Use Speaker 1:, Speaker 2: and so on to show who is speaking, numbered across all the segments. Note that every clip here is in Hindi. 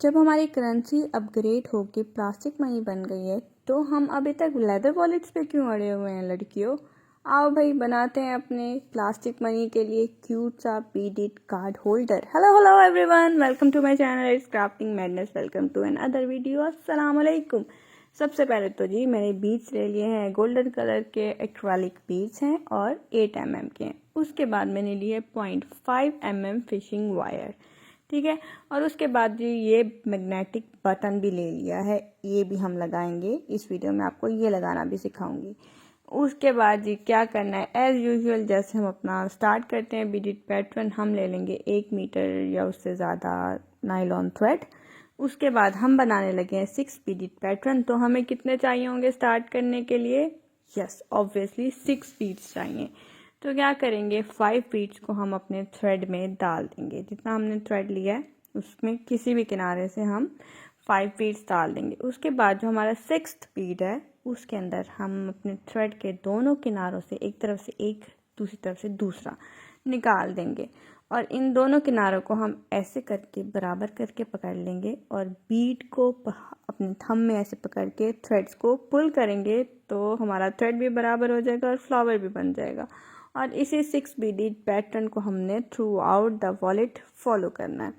Speaker 1: जब हमारी करेंसी अपग्रेड होके प्लास्टिक मनी बन गई है तो हम अभी तक लेदर वॉलेट्स पे क्यों अड़े हुए हैं लड़कियों। आओ भाई बनाते हैं अपने प्लास्टिक मनी के लिए क्यूट सा beaded card holder. Hello everyone, welcome to my channel it's crafting madness. Welcome to another video. अस्सलाम वालेकुम। सबसे पहले तो जी मैंने बीड्स ले लिए हैं, गोल्डन कलर के एक्रेलिक बीड्स हैं और 8 mm के हैं। उसके बाद मैंने लिए 0.5 mm फिशिंग वायर, ठीक है। और उसके बाद जी ये मैग्नेटिक बटन भी ले लिया है, ये भी हम लगाएंगे इस वीडियो में, आपको ये लगाना भी सिखाऊंगी। उसके बाद जी क्या करना है, एज़ यूजुअल जैसे हम अपना स्टार्ट करते हैं बीडिट पैटर्न, हम ले लेंगे 1 मीटर या उससे ज़्यादा नायलॉन थ्रेड। उसके बाद हम बनाने लगे हैं 6 बीडिट पैटर्न। तो हमें कितने चाहिए होंगे स्टार्ट करने के लिए? यस ऑब्वियसली 6 बीड्स चाहिए। तो क्या करेंगे, 5 बीड्स को हम अपने थ्रेड में डाल देंगे। जितना हमने थ्रेड लिया है उसमें किसी भी किनारे से हम 5 बीड्स डाल देंगे। उसके बाद जो हमारा 6th बीड है उसके अंदर हम अपने थ्रेड के दोनों किनारों से एक तरफ से एक, दूसरी तरफ से दूसरा निकाल देंगे और इन दोनों किनारों को हम ऐसे करके बराबर करके पकड़ लेंगे और बीड को अपने थंब में ऐसे पकड़ के थ्रेड्स को पुल करेंगे तो हमारा थ्रेड भी बराबर हो जाएगा और फ्लावर भी बन जाएगा। और इसी 6 बीडेड पैटर्न को हमने through out the wallet follow करना है।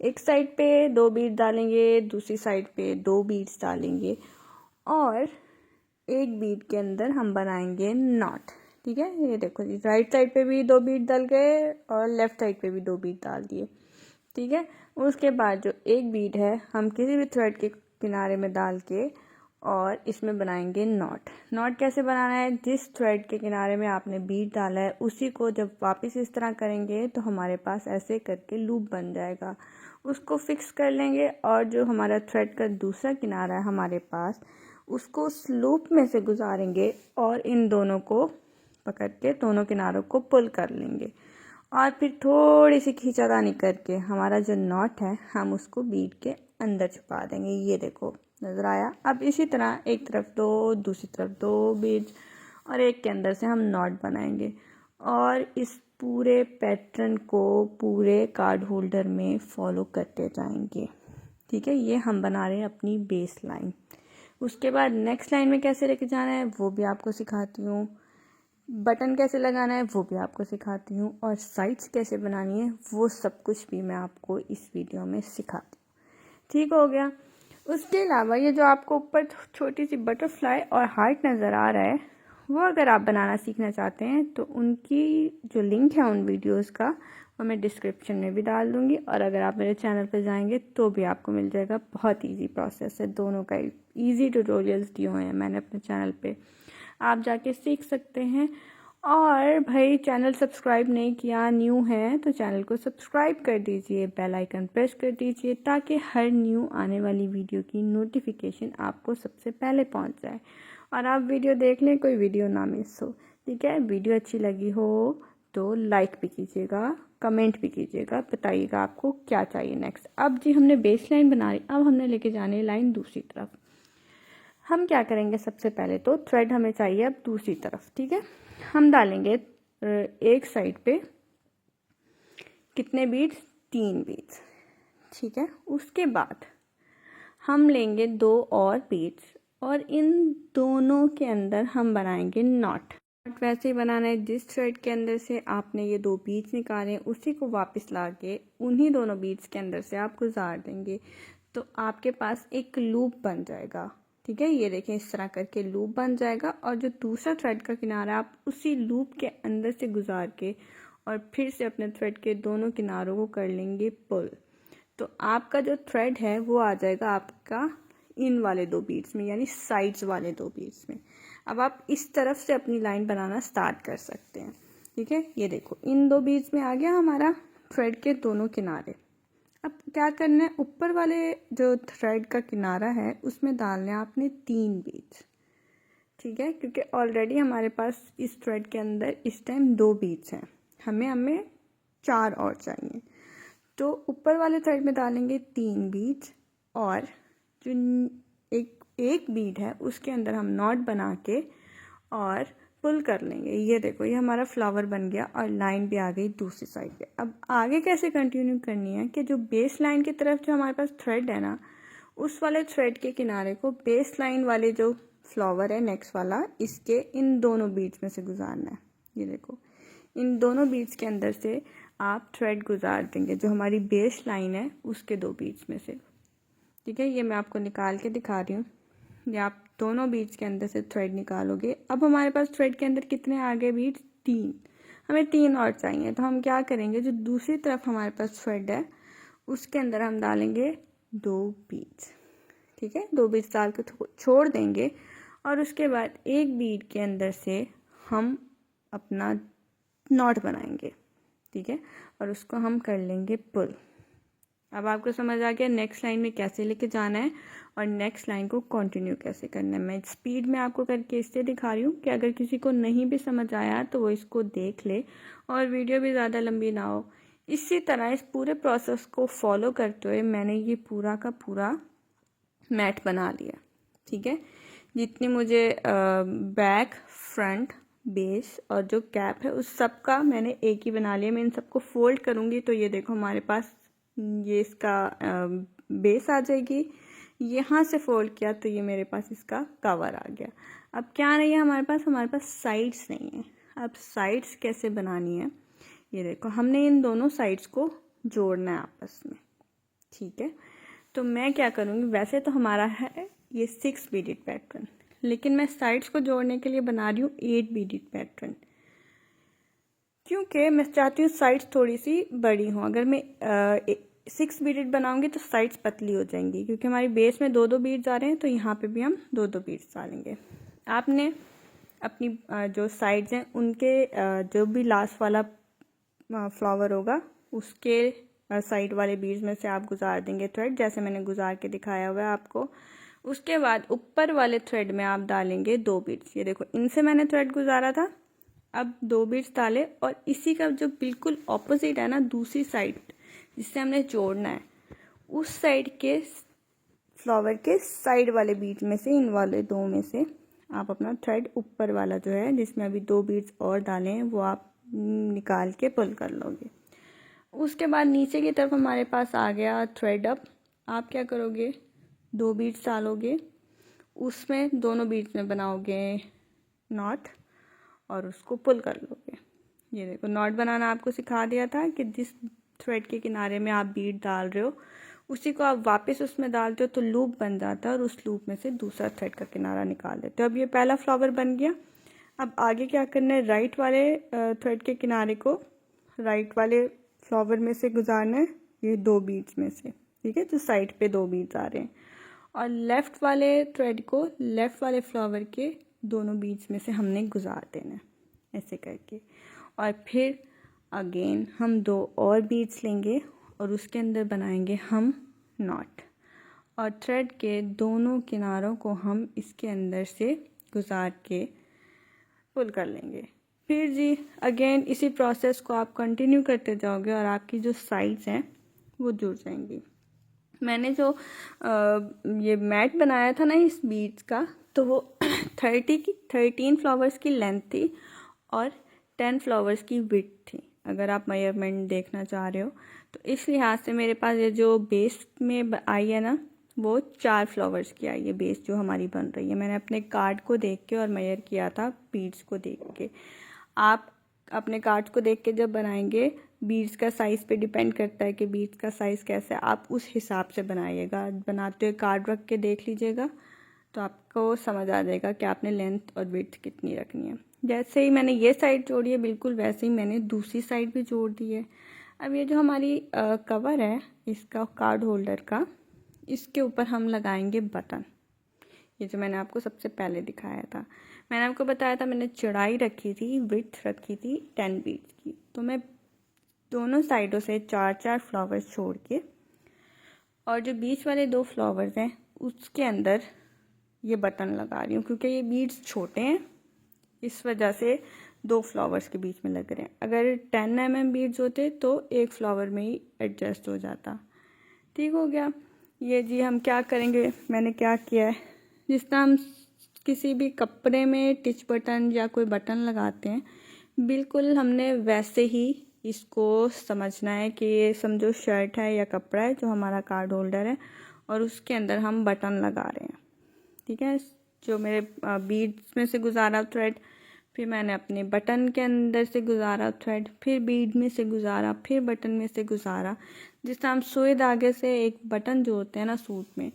Speaker 1: एक साइड पे 2 बीड डालेंगे, दूसरी साइड पे 2 बीड्स डालेंगे और एक बीड के अंदर हम बनाएंगे नॉट, ठीक है। ये देखो जी, राइट साइड पे भी 2 बीड डाल गए और लेफ्ट साइड पे भी 2 बीड डाल दिए, ठीक है। उसके बाद जो एक बीड है हम किसी भी थ्रेड के किनारे में डाल के और इसमें बनाएंगे नॉट। नॉट कैसे बनाना है, जिस थ्रेड के किनारे में आपने बीड डाला है उसी को जब वापस इस तरह करेंगे तो हमारे पास ऐसे करके लूप बन जाएगा। उसको फिक्स कर लेंगे और जो हमारा थ्रेड का दूसरा किनारा है हमारे पास, उसको उस लूप में से गुजारेंगे और इन दोनों को पकड़ के दोनों किनारों को पुल कर लेंगे और फिर थोड़ी सी खींचातानी करके हमारा जो नॉट है हम उसको बीड के अंदर छुपा देंगे। ये देखो नज़र आया। अब इसी तरह एक तरफ 2, दूसरी तरफ 2 बीड्स और एक के अंदर से हम नॉट बनाएंगे और इस पूरे पैटर्न को पूरे कार्ड होल्डर में फॉलो करते जाएंगे, ठीक है। ये हम बना रहे हैं अपनी बेस लाइन। उसके बाद नेक्स्ट लाइन में कैसे लेके जाना है वो भी आपको सिखाती हूँ, बटन कैसे लगाना है वो भी आपको सिखाती हूँ और साइड्स कैसे बनानी है वो सब कुछ भी मैं आपको इस वीडियो में सिखाती हूँ, ठीक हो गया। उसके अलावा ये जो आपको ऊपर छोटी सी बटरफ्लाई और हार्ट नज़र आ रहा है वो अगर आप बनाना सीखना चाहते हैं तो उनकी जो लिंक है उन वीडियोस का वो मैं डिस्क्रिप्शन में भी डाल दूँगी और अगर आप मेरे चैनल पर जाएंगे तो भी आपको मिल जाएगा। बहुत इजी प्रोसेस है, दोनों का इजी ट्यूटोरियल्स दिए हुए हैं मैंने अपने चैनल पे, आप जाके सीख सकते हैं। और भाई चैनल सब्सक्राइब नहीं किया, न्यू है तो चैनल को सब्सक्राइब कर दीजिए, बेल आइकन प्रेस कर दीजिए ताकि हर न्यू आने वाली वीडियो की नोटिफिकेशन आपको सबसे पहले पहुंच जाए और आप वीडियो देख लें, कोई वीडियो ना मिस हो, ठीक है। वीडियो अच्छी लगी हो तो लाइक भी कीजिएगा, कमेंट भी कीजिएगा, बताइएगा आपको क्या चाहिए नेक्स्ट। अब जी हमने बेस लाइन बना ली, अब हमने लेके जाने लाइन दूसरी तरफ। हम क्या करेंगे, सबसे पहले तो थ्रेड हमें चाहिए अब दूसरी तरफ, ठीक है। हम डालेंगे एक साइड पे कितने बीड्स, 3 बीड्स, ठीक है। उसके बाद हम लेंगे 2 और बीड्स और इन दोनों के अंदर हम बनाएंगे नॉट। नॉट वैसे ही बनाना है जिस थ्रेड के अंदर से आपने ये 2 बीड्स निकाले उसी को वापस ला के उन्हीं दोनों बीड्स के अंदर से आप गुजार देंगे तो आपके पास एक लूप बन जाएगा, ठीक है। ये देखें इस तरह करके लूप बन जाएगा और जो दूसरा थ्रेड का किनारा आप उसी लूप के अंदर से गुजार के और फिर से अपने थ्रेड के दोनों किनारों को कर लेंगे पुल, तो आपका जो थ्रेड है वो आ जाएगा आपका इन वाले 2 बीड्स में, यानी साइड्स वाले 2 बीड्स में। अब आप इस तरफ से अपनी लाइन बनाना स्टार्ट कर सकते हैं, ठीक है। ये देखो इन 2 बीड्स में आ गया हमारा थ्रेड के दोनों किनारे। अब क्या करना है, ऊपर वाले जो थ्रेड का किनारा है उसमें डालने हैं आपने 3 बीड्स, ठीक है, क्योंकि ऑलरेडी हमारे पास इस थ्रेड के अंदर इस टाइम 2 बीड्स हैं, हमें 4 और चाहिए। तो ऊपर वाले थ्रेड में डालेंगे 3 बीड्स और जो एक बीड है उसके अंदर हम नॉट बना के और पुल कर लेंगे। ये देखो ये हमारा फ्लावर बन गया और लाइन भी आ गई दूसरी साइड पे। अब आगे कैसे कंटिन्यू करनी है कि जो बेस लाइन की तरफ जो हमारे पास थ्रेड है ना, उस वाले थ्रेड के किनारे को बेस लाइन वाले जो फ्लावर है नेक्स्ट वाला, इसके इन दोनों बीच में से गुजारना है। ये देखो इन दोनों बीच के अंदर से आप थ्रेड गुजार देंगे, जो हमारी बेस लाइन है उसके दो बीच में से। ठीक है, ये मैं आपको निकाल के दिखा रही हूँ। ये आप दोनों बीच के अंदर से थ्रेड निकालोगे। अब हमारे पास थ्रेड के अंदर कितने आगे बीच? 3। हमें 3 और चाहिए, तो हम क्या करेंगे, जो दूसरी तरफ हमारे पास थ्रेड है उसके अंदर हम डालेंगे 2 बीड्स। ठीक है, 2 बीड्स डाल के छोड़ देंगे और उसके बाद एक बीड के अंदर से हम अपना नॉट बनाएंगे। ठीक है, और उसको हम कर लेंगे पुल। अब आपको समझ आ गया नेक्स्ट लाइन में कैसे लेके जाना है और नेक्स्ट लाइन को कंटिन्यू कैसे करना है। मैं स्पीड में आपको करके इससे दिखा रही हूँ कि अगर किसी को नहीं भी समझ आया तो वो इसको देख ले और वीडियो भी ज़्यादा लंबी ना हो। इसी तरह इस पूरे प्रोसेस को फॉलो करते हुए मैंने ये पूरा का पूरा मैट बना लिया। ठीक है, जितनी मुझे बैक, फ्रंट, बेस और जो कैप है उस सब का मैंने एक ही बना लिया। मैं इन सबको फोल्ड करूँगी तो ये देखो हमारे पास ये इसका बेस आ जाएगी। यहाँ से फोल्ड किया तो ये मेरे पास इसका कवर आ गया। अब क्या नहीं है हमारे पास साइड्स नहीं है। अब साइड्स कैसे बनानी है, ये देखो हमने इन दोनों साइड्स को जोड़ना है आपस में। ठीक है, तो मैं क्या करूँगी, वैसे तो हमारा है ये 6 बीडेड पैटर्न, लेकिन मैं साइड्स को जोड़ने के लिए बना रही हूँ 8 बीडेड पैटर्न, क्योंकि मैं चाहती हूँ साइड्स थोड़ी सी बड़ी हों। अगर मैं 6 बीडेड बनाऊंगी तो साइड्स पतली हो जाएंगी, क्योंकि हमारी बेस में 2-2 बीड्स आ रहे हैं तो यहाँ पे भी हम 2-2 बीड्स डालेंगे। आपने अपनी जो साइड्स हैं उनके जो भी लास्ट वाला फ्लावर होगा उसके साइड वाले बीड्स में से आप गुजार देंगे थ्रेड, जैसे मैंने गुजार के दिखाया हुआ है आपको। उसके बाद ऊपर वाले थ्रेड में आप डालेंगे 2 बीड्स। ये देखो इनसे मैंने थ्रेड गुजारा था, अब 2 बीड्स डाले और इसी का जो बिल्कुल ऑपोजिट है ना, दूसरी साइड जिससे हमने जोड़ना है, उस साइड के फ्लावर के साइड वाले बीड्स में से, इन वाले 2 में से आप अपना थ्रेड ऊपर वाला जो है जिसमें अभी 2 बीड्स और डाले हैं वो आप निकाल के पुल कर लोगे। उसके बाद नीचे की तरफ हमारे पास आ गया थ्रेड। अब आप क्या करोगे, 2 बीड्स डालोगे, उसमें दोनों बीड्स में बनाओगे नॉट और उसको पुल कर लोगे। ये देखो नॉट बनाना आपको सिखा दिया था कि जिस थ्रेड के किनारे में आप बीड डाल रहे हो उसी को आप वापस उसमें डालते हो तो लूप बन जाता है और उस लूप में से दूसरा थ्रेड का किनारा निकाल देते हो। अब ये पहला फ्लावर बन गया। अब आगे क्या करना है, राइट वाले थ्रेड के किनारे को राइट वाले फ्लावर में से गुजारना है, ये 2 बीड्स में से। ठीक है, जो साइड पे 2 बीड्स आ रहे हैं, और लेफ़्ट वाले थ्रेड को लेफ़्ट वाले फ्लावर के दोनों बीड्स में से हमने गुजार देना है ऐसे करके। और फिर अगेन हम 2 और बीड्स लेंगे और उसके अंदर बनाएंगे हम नॉट, और थ्रेड के दोनों किनारों को हम इसके अंदर से गुजार के पुल कर लेंगे। फिर जी अगेन इसी प्रोसेस को आप कंटिन्यू करते जाओगे और आपकी जो साइड्स हैं वो जुड़ जाएंगी। मैंने जो ये मैट बनाया था ना इस बीड्स का, तो वो 13 फ्लावर्स की लेंथ थी और 10 फ्लावर्स की विड्थ थी, अगर आप मेजरमेंट देखना चाह रहे हो तो। इस लिहाज से मेरे पास ये जो बेस में आई है ना, वो 4 फ्लावर्स की आई है बेस जो हमारी बन रही है। मैंने अपने कार्ड को देख के और मेजर किया था बीड्स को देख के। आप अपने कार्ड को देख के जब बनाएंगे, बीड्स का साइज़ पे डिपेंड करता है कि बीड्स का साइज़ कैसा है, आप उस हिसाब से बनाइएगा। बनाते हुए कार्ड रख के देख लीजिएगा तो आपको समझ आ जाएगा कि आपने लेंथ और विड्थ कितनी रखनी है। जैसे ही मैंने ये साइड जोड़ी है बिल्कुल वैसे ही मैंने दूसरी साइड भी जोड़ दी है। अब ये जो हमारी कवर है इसका कार्ड होल्डर का, इसके ऊपर हम लगाएंगे बटन। ये जो मैंने आपको सबसे पहले दिखाया था, मैंने आपको बताया था मैंने चौड़ाई रखी थी, विड्थ रखी थी 10 बीड्स की। तो मैं दोनों साइडों से 4-4 फ्लावर्स छोड़ के और जो बीच वाले 2 फ्लावर्स हैं उसके अंदर ये बटन लगा रही हूँ, क्योंकि ये बीड्स छोटे हैं इस वजह से 2 फ्लावर्स के बीच में लग रहे हैं। अगर 10 mm बीड्स होते तो एक फ्लावर में ही एडजस्ट हो जाता। ठीक हो गया। ये जी हम क्या करेंगे, मैंने क्या किया है, जिस तरह हम किसी भी कपड़े में टिच बटन या कोई बटन लगाते हैं, बिल्कुल हमने वैसे ही इसको समझना है कि ये समझो शर्ट है या कपड़ा है जो हमारा कार्ड होल्डर है और उसके अंदर हम बटन लगा रहे हैं। ठीक है, जो मेरे बीड्स में से गुजारा थ्रेड, फिर मैंने अपने बटन के अंदर से गुजारा थ्रेड, फिर बीड में से गुजारा, फिर बटन में से गुजारा। जिस तरह हम सुई धागे से एक बटन जोड़ते हैं ना सूट में,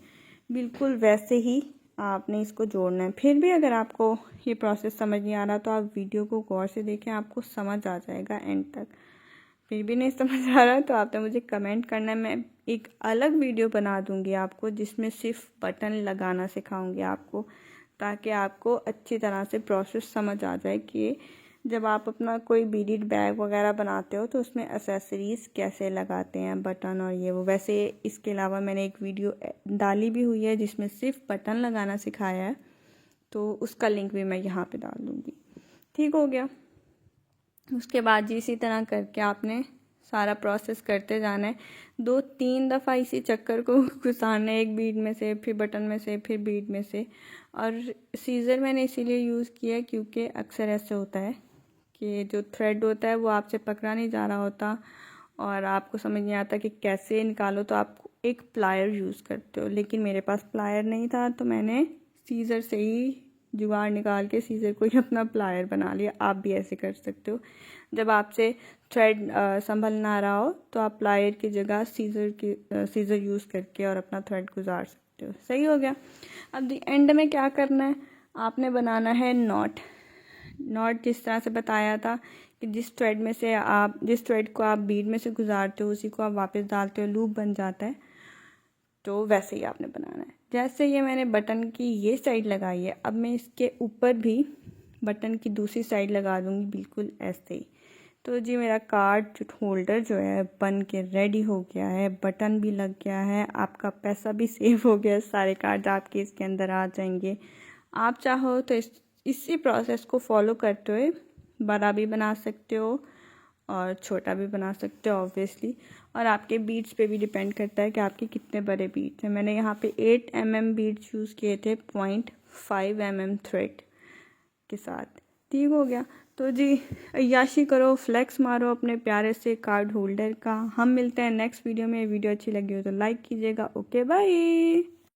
Speaker 1: बिल्कुल वैसे ही आपने इसको जोड़ना है। फिर भी अगर आपको ये प्रोसेस समझ नहीं आ रहा तो आप वीडियो को गौर से देखें, आपको समझ आ जाएगा एंड तक। फिर भी नहीं समझ आ रहा तो आपने मुझे कमेंट करना है, मैं एक अलग वीडियो बना दूंगी आपको जिसमें सिर्फ बटन लगाना सिखाऊंगी आपको, ताकि आपको अच्छी तरह से प्रोसेस समझ आ जाए कि जब आप अपना कोई बीडीड बैग वगैरह बनाते हो तो उसमें एक्सेसरीज़ कैसे लगाते हैं, बटन और ये वो। वैसे इसके अलावा मैंने एक वीडियो डाली भी हुई है जिसमें सिर्फ बटन लगाना सिखाया है, तो उसका लिंक भी मैं यहाँ पे डाल दूँगी। ठीक हो गया। उसके बाद जी इसी तरह करके आपने सारा प्रोसेस करते जाना है। 2-3 दफ़ा इसी चक्कर को घुसाना है, एक बीड में से, फिर बटन में से, फिर बीड में से। और सीज़र मैंने इसीलिए यूज़ किया क्योंकि अक्सर ऐसे होता है कि जो थ्रेड होता है वो आपसे पकड़ा नहीं जा रहा होता और आपको समझ नहीं आता कि कैसे निकालो, तो आप एक प्लायर यूज़ करते हो। लेकिन मेरे पास प्लायर नहीं था तो मैंने सीज़र से ही जुगाड़ निकाल के सीज़र को ही अपना प्लायर बना लिया। आप भी ऐसे कर सकते हो। जब आपसे थ्रेड संभल ना रहा हो तो आप प्लायर की जगह सीज़र यूज़ करके और अपना थ्रेड गुजार सकते हो। सही हो गया। अब दी एंड में क्या करना है, आपने बनाना है नॉट। जिस तरह से बताया था कि जिस थ्रेड को आप बीड में से गुजारते हो उसी को आप वापस डालते हो, लूप बन जाता है। तो वैसे ही आपने बनाना है। जैसे ये मैंने बटन की ये साइड लगाई है, अब मैं इसके ऊपर भी बटन की दूसरी साइड लगा दूंगी, बिल्कुल ऐसे ही। तो जी मेरा कार्ड होल्डर जो है बन के रेडी हो गया है, बटन भी लग गया है, आपका पैसा भी सेव हो गया, सारे कार्ड आपके इसके अंदर आ जाएंगे। आप चाहो तो इसी प्रोसेस को फॉलो करते हुए बड़ा भी बना सकते हो और छोटा भी बना सकते हो ऑब्वियसली, और आपके बीड्स पे भी डिपेंड करता है कि आपके कितने बड़े बीड्स हैं। मैंने यहाँ पे 8 mm बीड्स यूज़ किए थे 0.5 mm थ्रेड के साथ। ठीक हो गया। तो जी अय्याशी करो, फ्लेक्स मारो अपने प्यारे से कार्ड होल्डर का। हम मिलते हैं नेक्स्ट वीडियो में। वीडियो अच्छी लगी हो तो लाइक कीजिएगा। Okay bye.